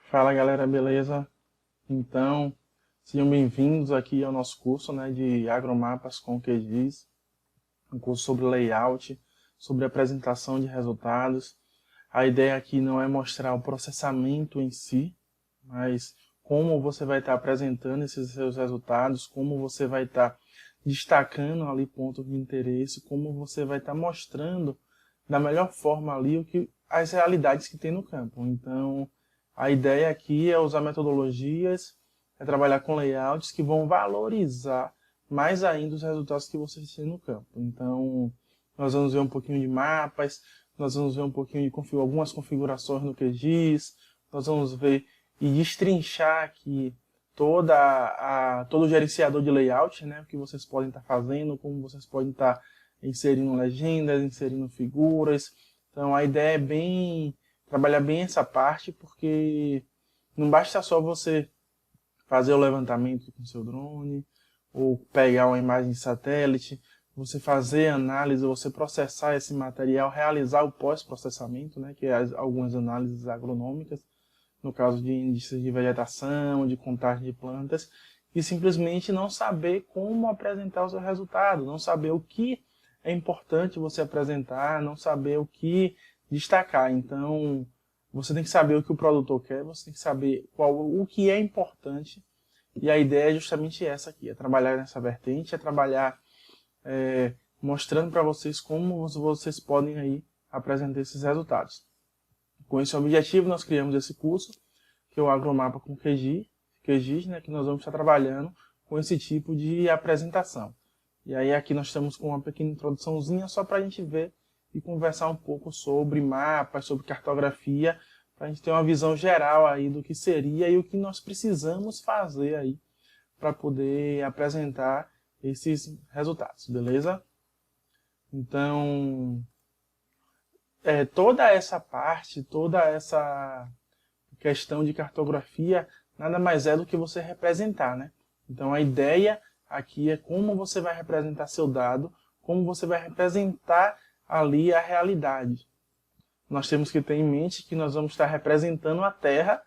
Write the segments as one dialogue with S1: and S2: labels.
S1: Fala galera, beleza? Então, sejam bem-vindos aqui ao nosso curso, de Agromapas com QGIS, um curso sobre layout, sobre apresentação de resultados. A ideia aqui não é mostrar o processamento em si, mas como você vai estar apresentando esses seus resultados, como você vai estar destacando ali pontos de interesse, como você vai estar mostrando da melhor forma ali as realidades que tem no campo. Então, a ideia aqui é usar metodologias, é trabalhar com layouts que vão valorizar mais ainda os resultados que você tem no campo. Então, nós vamos ver um pouquinho de mapas, nós vamos ver um pouquinho de algumas configurações no QGIS, nós vamos ver e destrinchar aqui todo o gerenciador de layout, o que vocês podem estar fazendo, como vocês podem estar inserindo legendas, inserindo figuras. Então, a ideia é trabalhar bem essa parte, porque não basta só você fazer o levantamento com seu drone, ou pegar uma imagem de satélite, você fazer análise, você processar esse material, realizar o pós-processamento, que é algumas análises agronômicas, no caso de índices de vegetação, de contagem de plantas, e simplesmente não saber como apresentar o seu resultado, não saber o que é importante você apresentar, não saber o que destacar. Então, você tem que saber o que o produtor quer, você tem que saber o que é importante, e a ideia é justamente essa aqui, é trabalhar nessa vertente, é trabalhar mostrando para vocês como vocês podem aí apresentar esses resultados. Com esse objetivo, nós criamos esse curso, que é o Agromapa com QGIS, que nós vamos estar trabalhando com esse tipo de apresentação. E aí aqui nós estamos com uma pequena introduçãozinha só para a gente ver e conversar um pouco sobre mapas, sobre cartografia, para a gente ter uma visão geral aí do que seria e o que nós precisamos fazer aí para poder apresentar esses resultados, beleza? Então, toda essa parte, toda essa questão de cartografia, nada mais é do que você representar, Então a ideia aqui é como você vai representar seu dado, como você vai representar ali a realidade. Nós temos que ter em mente que nós vamos estar representando a Terra,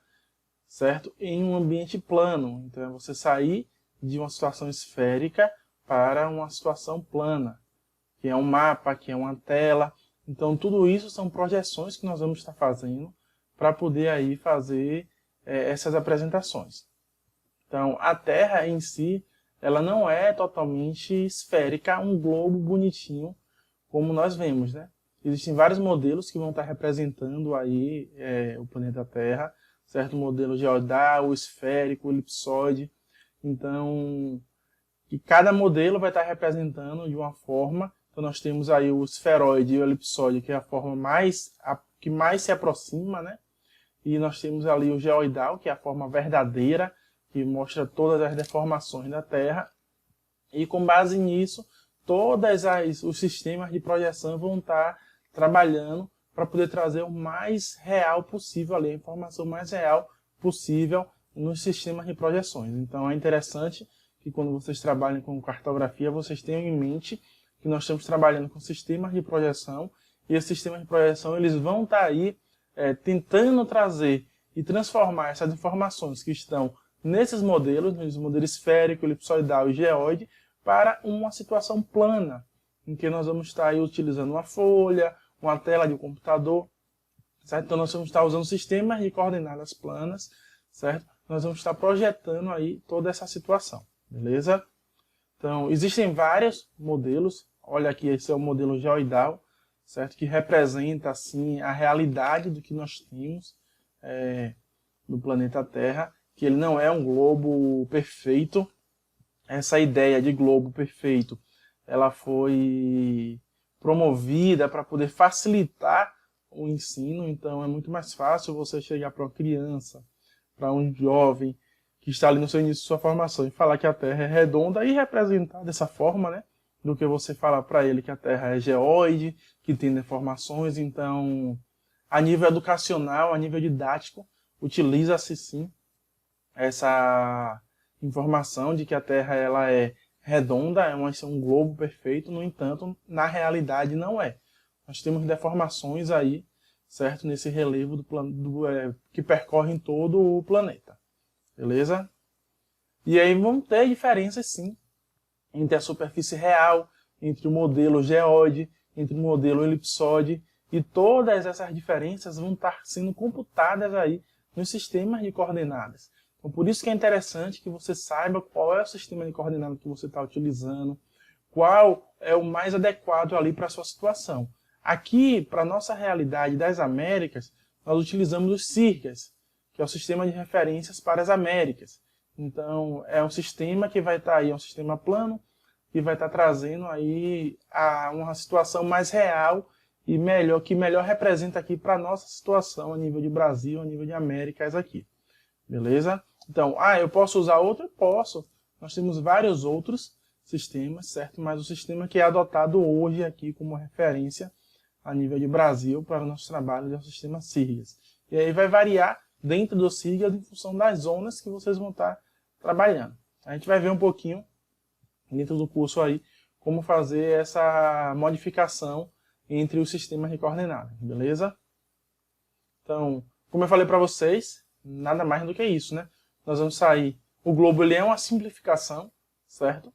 S1: certo? Em um ambiente plano. Então é você sair de uma situação esférica para uma situação plana, que é um mapa, que é uma tela. Então tudo isso são projeções que nós vamos estar fazendo para poder aí fazer essas apresentações. Então a Terra em si, ela não é totalmente esférica, um globo bonitinho, como nós vemos, Existem vários modelos que vão estar representando aí o planeta Terra, certo? O modelo geodal, esférico, elipsoide. Então, e cada modelo vai estar representando de uma forma. Então nós temos aí o esferoide e o elipsoide, que é a forma que mais se aproxima, E nós temos ali o geoidal, que é a forma verdadeira, que mostra todas as deformações da Terra. E com base nisso, os sistemas de projeção vão estar trabalhando para poder trazer o mais real possível ali, a informação mais real possível nos sistemas de projeções. Então é interessante que quando vocês trabalhem com cartografia, vocês tenham em mente que nós estamos trabalhando com sistemas de projeção, e esses sistemas de projeção eles vão estar aí tentando trazer e transformar essas informações que estão nesses modelos, nos modelos esférico, elipsoidal e geoide, para uma situação plana, em que nós vamos estar aí utilizando uma folha, uma tela de um computador, certo? Então nós vamos estar usando sistemas de coordenadas planas, certo? Nós vamos estar projetando aí toda essa situação, beleza? Então existem vários modelos, olha aqui, esse é o modelo geoidal, certo? Que representa assim a realidade do que nós temos no planeta Terra, que ele não é um globo perfeito. Essa ideia de globo perfeito, ela foi promovida para poder facilitar o ensino. Então é muito mais fácil você chegar para uma criança, para um jovem que está ali no seu início de sua formação e falar que a Terra é redonda e representar dessa forma, do que você falar para ele que a Terra é geóide, que tem deformações. Então, a nível educacional, a nível didático, utiliza-se sim essa informação de que a Terra ela é redonda, é um globo perfeito. No entanto, na realidade não é. Nós temos deformações aí, certo? Nesse relevo que percorre em todo o planeta, beleza? E aí vão ter diferenças, sim, entre a superfície real, entre o modelo geóide, entre o modelo elipsóide, e todas essas diferenças vão estar sendo computadas aí nos sistemas de coordenadas. Então, por isso que é interessante que você saiba qual é o sistema de coordenadas que você está utilizando, qual é o mais adequado ali para a sua situação. Aqui, para a nossa realidade das Américas, nós utilizamos os CIRCAS, que é o Sistema de Referências para as Américas. Então, é um sistema que vai estar aí, é um sistema plano, que vai estar trazendo aí uma situação mais real e que melhor representa aqui para a nossa situação a nível de Brasil, a nível de Américas aqui. Beleza? Então, eu posso usar outro? Posso. Nós temos vários outros sistemas, certo? Mas o sistema que é adotado hoje aqui como referência a nível de Brasil para o nosso trabalho é o sistema CIRGAS. E aí vai variar dentro do CIRGAS em função das zonas que vocês vão estar trabalhando. A gente vai ver um pouquinho dentro do curso aí como fazer essa modificação entre os sistemas de coordenadas, beleza? Então, como eu falei para vocês, nada mais do que isso, né? Nós vamos sair, o globo ele é uma simplificação, certo?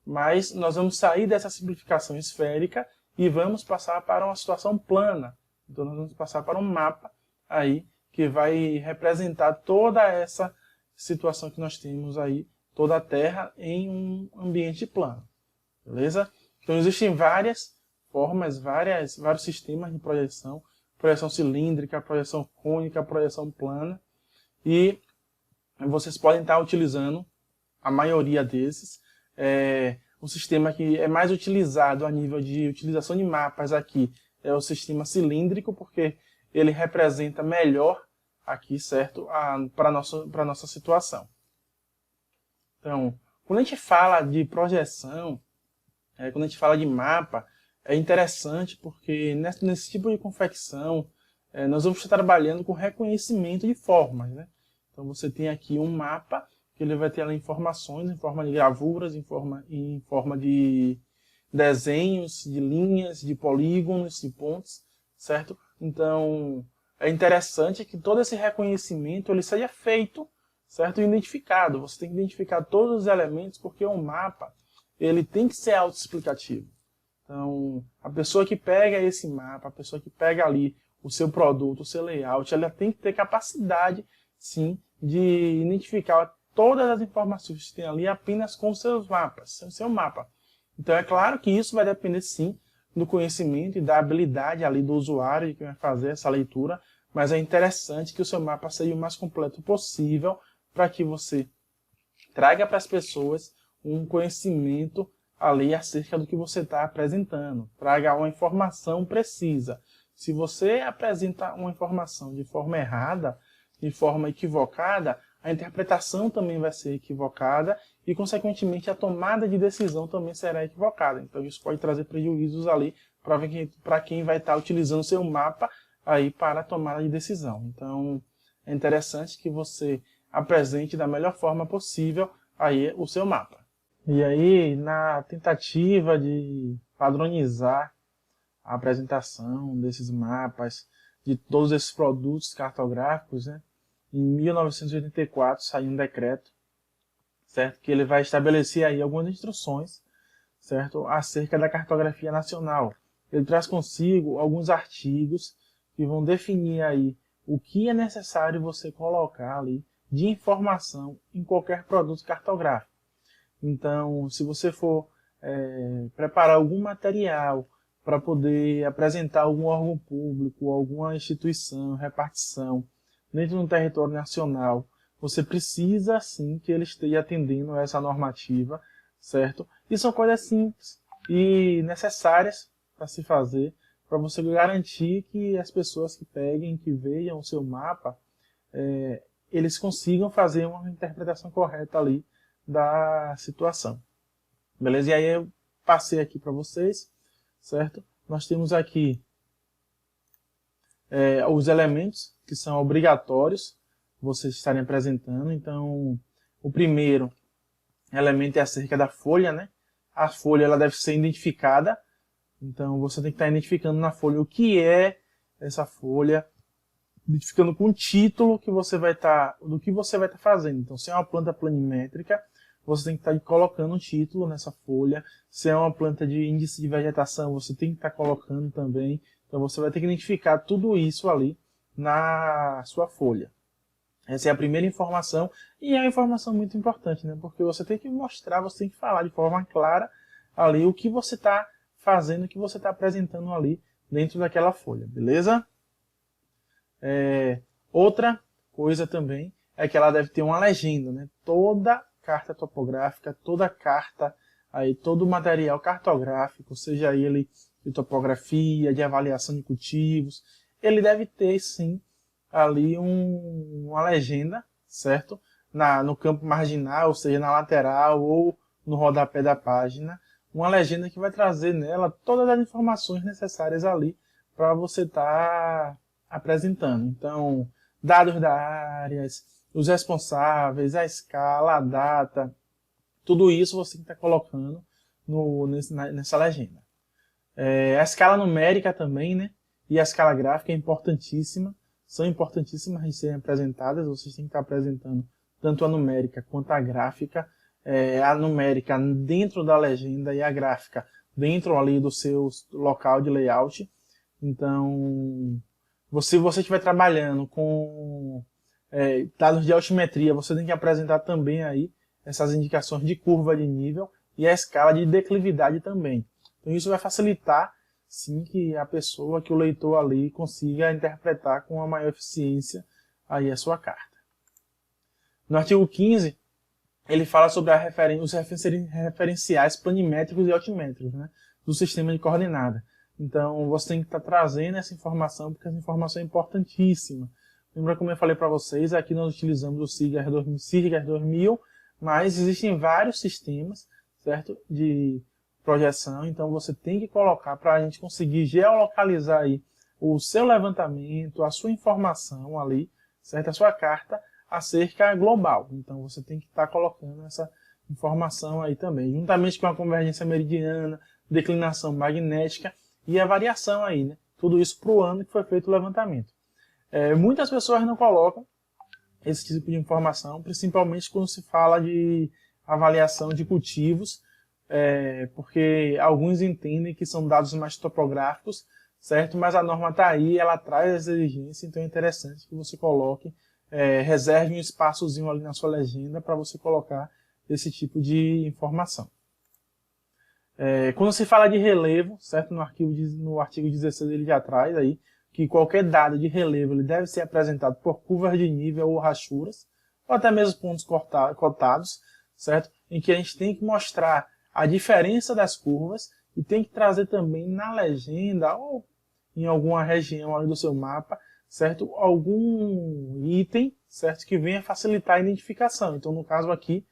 S1: Mas nós vamos sair dessa simplificação esférica e vamos passar para uma situação plana. Então nós vamos passar para um mapa aí que vai representar toda essa situação que nós temos aí, toda a Terra em um ambiente plano, beleza? Então existem várias formas, vários sistemas de projeção cilíndrica, projeção cônica, projeção plana, e vocês podem estar utilizando a maioria desses. O sistema que é mais utilizado a nível de utilização de mapas aqui é o sistema cilíndrico, porque ele representa melhor aqui, certo, para a nossa situação. Então, quando a gente fala de projeção, quando a gente fala de mapa, é interessante porque nesse tipo de confecção nós vamos estar trabalhando com reconhecimento de formas, né? Então você tem aqui um mapa que ele vai ter ali informações em forma de gravuras, em forma de desenhos, de linhas, de polígonos, de pontos, certo? Então é interessante que todo esse reconhecimento ele seja feito, certo? E identificado. Você tem que identificar todos os elementos porque o mapa ele tem que ser autoexplicativo. Então, a pessoa que pega esse mapa, a pessoa que pega ali o seu produto, o seu layout, ela tem que ter capacidade, sim, de identificar todas as informações que tem ali apenas com os seus mapas, o seu mapa. Então, é claro que isso vai depender, sim, do conhecimento e da habilidade ali do usuário de quem vai fazer essa leitura, mas é interessante que o seu mapa seja o mais completo possível para que você traga para as pessoas um conhecimento ali acerca do que você está apresentando. Traga uma informação precisa. Se você apresenta uma informação de forma errada, de forma equivocada, a interpretação também vai ser equivocada e, consequentemente, a tomada de decisão também será equivocada. Então, isso pode trazer prejuízos ali para quem vai estar utilizando o seu mapa aí para a tomada de decisão. Então, é interessante que você apresente da melhor forma possível aí o seu mapa. E aí, na tentativa de padronizar a apresentação desses mapas, de todos esses produtos cartográficos, né, em 1984 saiu um decreto, certo, que ele vai estabelecer aí algumas instruções, certo, acerca da cartografia nacional. Ele traz consigo alguns artigos que vão definir aí o que é necessário você colocar ali de informação em qualquer produto cartográfico. Então, se você for preparar algum material para poder apresentar algum órgão público, alguma instituição, repartição, dentro do território nacional, você precisa, sim, que ele esteja atendendo a essa normativa, certo? E são coisas simples e necessárias para se fazer, para você garantir que as pessoas que peguem, que vejam o seu mapa, eles consigam fazer uma interpretação correta ali da situação. Beleza? E aí eu passei aqui para vocês, certo? Nós temos aqui os elementos que são obrigatórios vocês estarem apresentando. Então, o primeiro elemento é acerca da folha, né? A folha ela deve ser identificada. Então, você tem que estar identificando na folha o que é essa folha, identificando com o título que você vai estar, do que você vai estar fazendo. Então, se é uma planta planimétrica, você tem que estar colocando um título nessa folha. Se é uma planta de índice de vegetação, você tem que estar colocando também. Então, você vai ter que identificar tudo isso ali na sua folha. Essa é a primeira informação, e é uma informação muito importante, né? Porque você tem que mostrar, você tem que falar de forma clara ali o que você está fazendo, o que você está apresentando ali dentro daquela folha, beleza? Outra coisa também é que ela deve ter uma legenda, né? Toda carta topográfica, toda carta, aí, todo o material cartográfico, seja ele de topografia, de avaliação de cultivos, ele deve ter sim ali uma legenda, certo? No campo marginal, ou seja, na lateral ou no rodapé da página, uma legenda que vai trazer nela todas as informações necessárias ali para você estar apresentando. Então, dados da área, os responsáveis, a escala, a data, tudo isso você tem que estar colocando nessa legenda. A escala numérica também, né? E a escala gráfica é importantíssima, são importantíssimas de serem apresentadas, vocês têm que estar apresentando tanto a numérica quanto a gráfica, a numérica dentro da legenda e a gráfica dentro ali do seu local de layout. Então, se você estiver trabalhando com dados de altimetria, você tem que apresentar também aí essas indicações de curva de nível e a escala de declividade também. Então isso vai facilitar, sim, que a pessoa, que o leitor ali consiga interpretar com a maior eficiência aí a sua carta. No artigo 15, ele fala sobre os referenciais planimétricos e altimétricos, né, do sistema de coordenada. Então você tem que estar trazendo essa informação, porque essa informação é importantíssima. Lembra como eu falei para vocês, aqui nós utilizamos o Sigar 2000, mas existem vários sistemas, certo, de projeção, então você tem que colocar para a gente conseguir geolocalizar aí o seu levantamento, a sua informação ali, certo, a sua carta acerca global. Então você tem que estar colocando essa informação aí também, juntamente com a convergência meridiana, declinação magnética e a variação aí, né? Tudo isso para o ano que foi feito o levantamento. Muitas pessoas não colocam esse tipo de informação, principalmente quando se fala de avaliação de cultivos, porque alguns entendem que são dados mais topográficos, certo? Mas a norma está aí, ela traz essa exigência, então é interessante que você coloque, reserve um espaçozinho ali na sua legenda para você colocar esse tipo de informação. Quando se fala de relevo, certo? No artigo 16 ele já traz aí que qualquer dado de relevo ele deve ser apresentado por curvas de nível ou rachuras, ou até mesmo pontos cotados, certo? Em que a gente tem que mostrar a diferença das curvas e tem que trazer também na legenda ou em alguma região ali do seu mapa, certo? Algum item, certo? Que venha facilitar a identificação. Então, no caso aqui,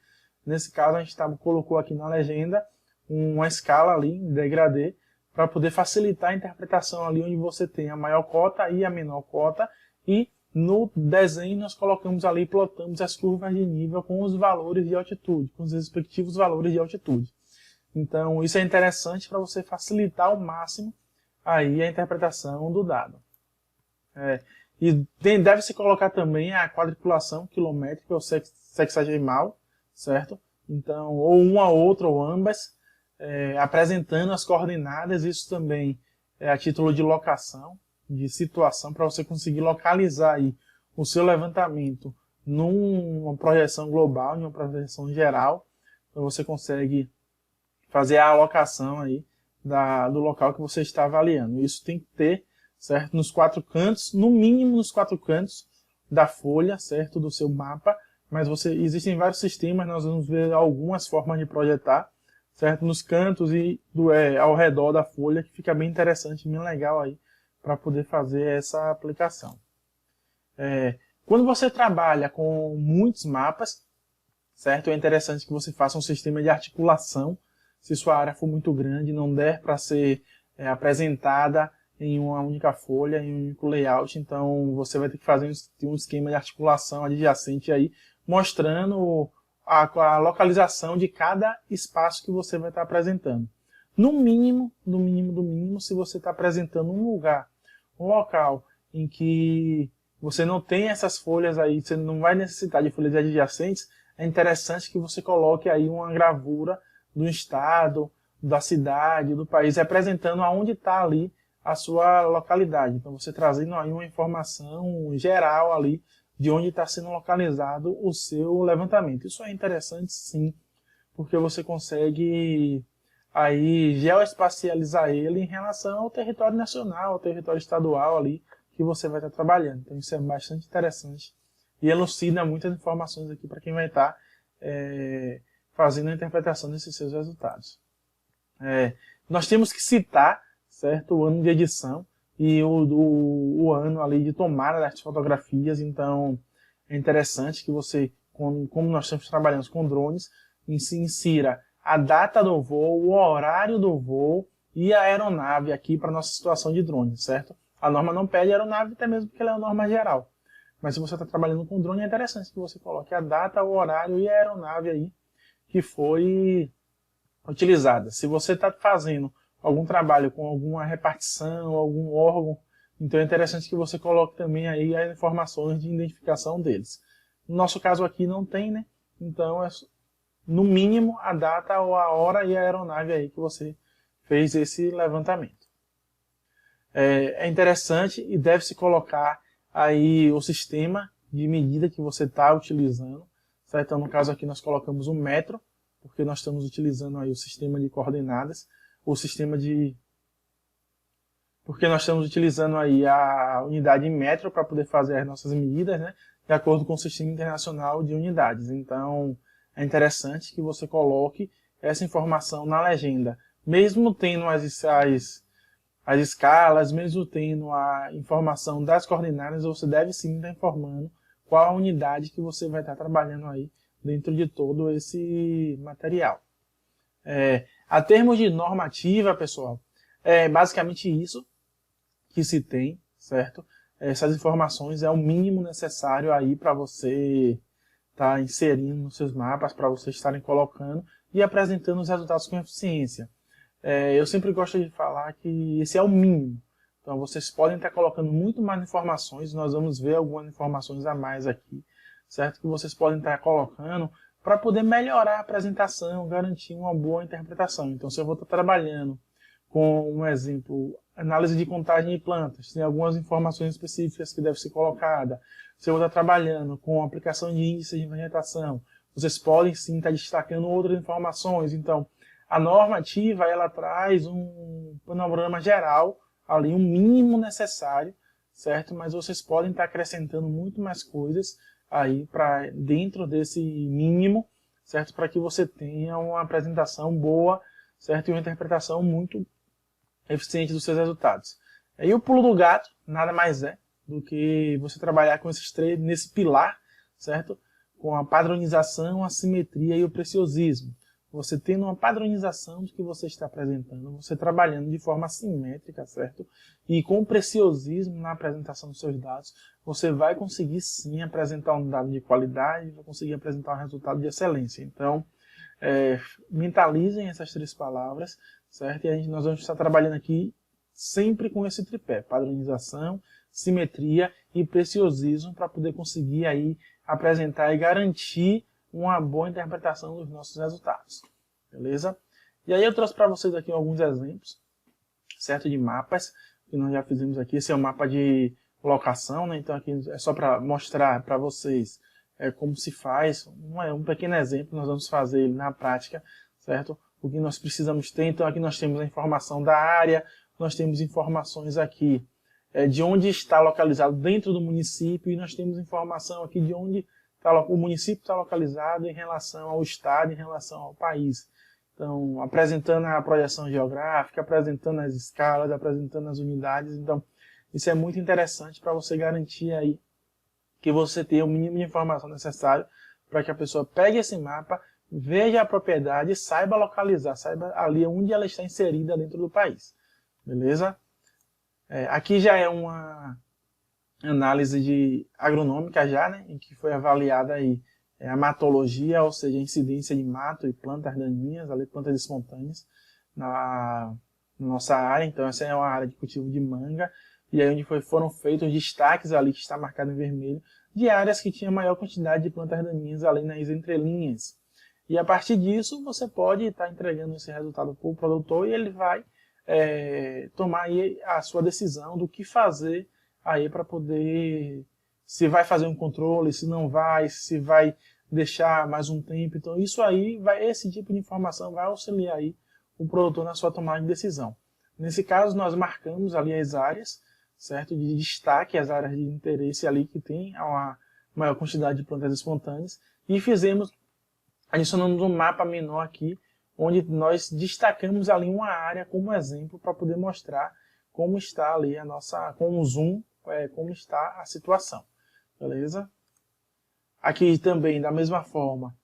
S1: nesse caso a gente colocou aqui na legenda uma escala ali em degradê, para poder facilitar a interpretação ali onde você tem a maior cota e a menor cota, e no desenho nós colocamos ali, plotamos as curvas de nível com os valores de altitude, com os respectivos valores de altitude. Então isso é interessante para você facilitar ao máximo aí a interpretação do dado. E deve-se colocar também a quadriculação quilométrica ou sexagemal, certo? Então, ou uma ou outra ou ambas, apresentando as coordenadas, isso também é a título de locação, de situação, para você conseguir localizar aí o seu levantamento numa projeção global, numa projeção geral, então você consegue fazer a alocação aí do local que você está avaliando. Isso tem que ter, certo, nos 4 cantos, no mínimo nos 4 cantos da folha, certo, do seu mapa, mas existem vários sistemas, nós vamos ver algumas formas de projetar, certo? Nos cantos e ao redor da folha, que fica bem interessante, bem legal aí, para poder fazer essa aplicação. Quando você trabalha com muitos mapas, certo? É interessante que você faça um sistema de articulação, se sua área for muito grande, não der para ser apresentada em uma única folha, em um único layout, então você vai ter que fazer um esquema de articulação adjacente aí, mostrando a localização de cada espaço que você vai estar apresentando. No mínimo, se você está apresentando um lugar um local em que você não tem essas folhas aí, você não vai necessitar de folhas adjacentes, é interessante que você coloque aí uma gravura do estado, da cidade, do país, representando aonde está ali a sua localidade. Então você trazendo aí uma informação geral ali de onde está sendo localizado o seu levantamento. Isso é interessante sim, porque você consegue aí geoespacializar ele em relação ao território nacional, ao território estadual ali que você vai estar trabalhando. Então isso é bastante interessante e elucida muitas informações aqui para quem vai estar fazendo a interpretação desses seus resultados. Nós temos que citar, certo, o ano de edição e o ano ali de tomada das fotografias. Então é interessante que você, como nós estamos trabalhando com drones, insira a data do voo, o horário do voo e a aeronave aqui para a nossa situação de drone, certo? A norma não pede aeronave, até mesmo porque ela é uma norma geral. Mas se você está trabalhando com drone, é interessante que você coloque a data, o horário e a aeronave aí que foi utilizada. Se você está fazendo algum trabalho com alguma repartição, algum órgão, então é interessante que você coloque também aí as informações de identificação deles. No nosso caso aqui não tem, né? Então é no mínimo a data, a hora e a aeronave aí que você fez esse levantamento. É interessante e deve-se colocar aí o sistema de medida que você está utilizando, certo? Então no caso aqui nós colocamos um metro, porque nós estamos utilizando aí o sistema de coordenadas, o sistema de... porque nós estamos utilizando aí a unidade em metro para poder fazer as nossas medidas, né? De acordo com o Sistema Internacional de Unidades. Então é interessante que você coloque essa informação na legenda. Mesmo tendo as escalas, mesmo tendo a informação das coordenadas, você deve sim estar informando qual a unidade que você vai estar trabalhando aí dentro de todo esse material. A termos de normativa, pessoal, é basicamente isso que se tem, certo? Essas informações é o mínimo necessário aí para você estar inserindo nos seus mapas, para vocês estarem colocando e apresentando os resultados com eficiência. Eu sempre gosto de falar que esse é o mínimo. Então vocês podem estar colocando muito mais informações, nós vamos ver algumas informações a mais aqui, certo? Que vocês podem estar colocando para poder melhorar a apresentação, garantir uma boa interpretação. Então se eu vou estar trabalhando com um exemplo, análise de contagem de plantas, tem algumas informações específicas que devem ser colocadas. Se eu vou estar trabalhando com aplicação de índices de vegetação, vocês podem sim estar destacando outras informações. Então a normativa, ela traz um panorama geral, ali um mínimo necessário, certo? Mas vocês podem estar acrescentando muito mais coisas aí para dentro desse mínimo, certo? Para que você tenha uma apresentação boa, certo? E uma interpretação muito eficiente dos seus resultados. E o pulo do gato nada mais é do que você trabalhar com esses três, nesse pilar, certo? Com a padronização, a simetria e o preciosismo. Você tendo uma padronização do que você está apresentando, você trabalhando de forma simétrica, certo? E com preciosismo na apresentação dos seus dados, você vai conseguir sim apresentar um dado de qualidade, vai conseguir apresentar um resultado de excelência. Então, mentalizem essas três palavras, certo? E nós vamos estar trabalhando aqui sempre com esse tripé, padronização, simetria e preciosismo, para poder conseguir aí apresentar e garantir uma boa interpretação dos nossos resultados, beleza? E aí eu trouxe para vocês aqui alguns exemplos, certo, de mapas que nós já fizemos aqui. Esse é o mapa de locação, né? Então aqui é só para mostrar para vocês como se faz, um pequeno exemplo, nós vamos fazer ele na prática, certo? O que nós precisamos ter, então aqui nós temos a informação da área, nós temos informações aqui de onde está localizado dentro do município, e nós temos informação aqui de onde o município está localizado em relação ao estado, em relação ao país. Então, apresentando a projeção geográfica, apresentando as escalas, apresentando as unidades. Então, isso é muito interessante para você garantir aí que você tenha o mínimo de informação necessário para que a pessoa pegue esse mapa, veja a propriedade e saiba localizar, saiba ali onde ela está inserida dentro do país. Beleza? Aqui já é uma análise agronômica já, né, em que foi avaliada aí a matologia, ou seja, a incidência de mato e plantas daninhas, ali, plantas espontâneas na nossa área. Então essa é uma área de cultivo de manga, e aí onde foram feitos destaques ali, que está marcado em vermelho, de áreas que tinham maior quantidade de plantas daninhas ali nas entrelinhas. E a partir disso, você pode estar entregando esse resultado para o produtor e ele vai tomar aí a sua decisão do que fazer aí para poder, se vai fazer um controle, se não vai, se vai deixar mais um tempo. Então isso aí, esse tipo de informação vai auxiliar aí o produtor na sua tomada de decisão. Nesse caso, nós marcamos ali as áreas, certo, de destaque, as áreas de interesse ali que tem uma maior quantidade de plantas espontâneas, e adicionamos um mapa menor aqui, onde nós destacamos ali uma área como exemplo para poder mostrar como está ali com o zoom, como está a situação, beleza? Aqui também, da mesma forma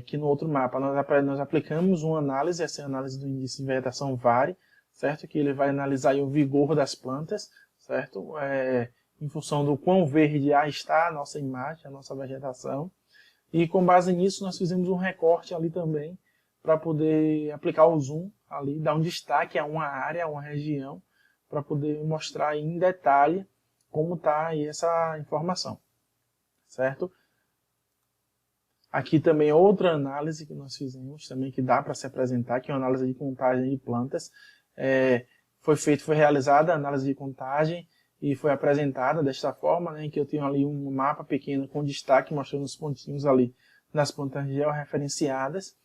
S1: que no outro mapa, nós aplicamos uma análise, essa é a análise do índice de vegetação VARI, certo? Que ele vai analisar aí o vigor das plantas, certo? Em função do quão verde está a nossa imagem, a nossa vegetação. E com base nisso, nós fizemos um recorte ali também, para poder aplicar o zoom ali, dar um destaque a uma área, a uma região, para poder mostrar aí em detalhe como está aí essa informação, certo? Aqui também outra análise que nós fizemos, também que dá para se apresentar, que é uma análise de contagem de plantas. Foi realizada a análise de contagem e foi apresentada desta forma, né, em que eu tenho ali um mapa pequeno com destaque, mostrando os pontinhos ali nas plantas georreferenciadas.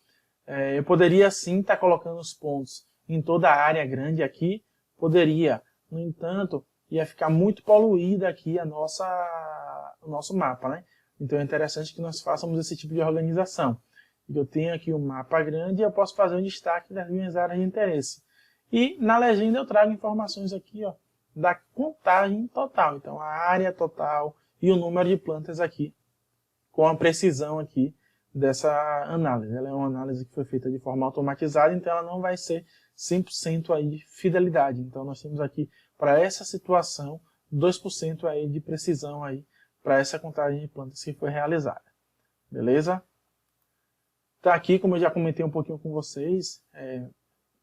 S1: Eu poderia sim estar colocando os pontos em toda a área grande aqui, poderia, no entanto, ia ficar muito poluída aqui o nosso mapa, né? Então é interessante que nós façamos esse tipo de organização. Eu tenho aqui um mapa grande e eu posso fazer um destaque das minhas áreas de interesse. E na legenda eu trago informações aqui, ó, da contagem total. Então a área total e o número de plantas aqui, com a precisão aqui dessa análise. Ela é uma análise que foi feita de forma automatizada, então ela não vai ser 100% aí de fidelidade. Então nós temos aqui, para essa situação, 2% aí de precisão aí para essa contagem de plantas que foi realizada. Beleza? Tá aqui, como eu já comentei um pouquinho com vocês,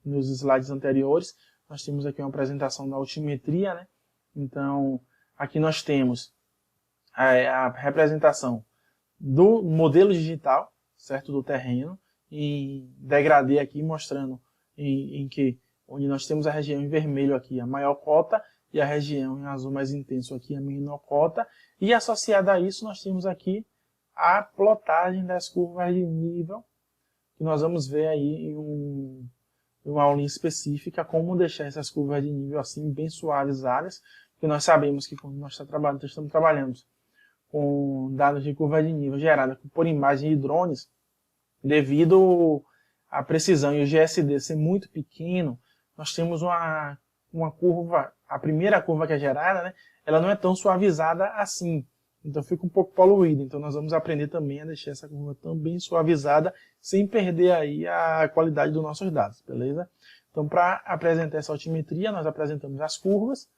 S1: nos slides anteriores, nós temos aqui uma apresentação da altimetria, né? Então, aqui nós temos a representação do modelo digital, certo, do terreno, em degradê aqui, mostrando onde nós temos a região em vermelho aqui, a maior cota, e a região em azul mais intenso aqui, a menor cota, e associada a isso nós temos aqui a plotagem das curvas de nível, que nós vamos ver aí em uma aulinha específica, como deixar essas curvas de nível assim bem suavizadas, porque nós sabemos que quando nós estamos trabalhando com dados de curva de nível gerada por imagem de drones, devido à precisão e o GSD ser muito pequeno, nós temos uma curva, a primeira curva que é gerada, né, ela não é tão suavizada assim, então fica um pouco poluída. Então nós vamos aprender também a deixar essa curva também suavizada, sem perder aí a qualidade dos nossos dados, beleza? Então para apresentar essa altimetria, nós apresentamos as curvas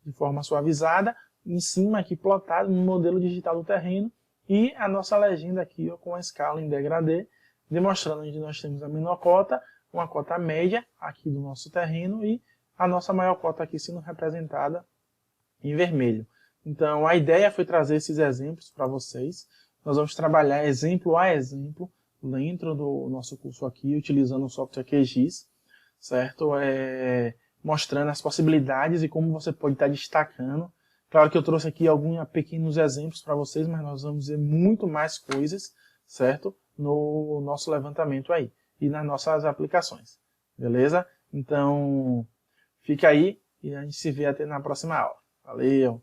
S1: de forma suavizada, em cima aqui plotado no modelo digital do terreno, e a nossa legenda aqui ó, com a escala em degradê, demonstrando onde nós temos a menor cota, uma cota média aqui do nosso terreno e a nossa maior cota aqui sendo representada em vermelho. Então a ideia foi trazer esses exemplos para vocês. Nós vamos trabalhar exemplo a exemplo dentro do nosso curso aqui, utilizando o software QGIS, certo? Mostrando as possibilidades e como você pode estar destacando. Claro que eu trouxe aqui alguns pequenos exemplos para vocês, mas nós vamos ver muito mais coisas, certo? No nosso levantamento aí e nas nossas aplicações, beleza? Então, fica aí e a gente se vê até na próxima aula. Valeu!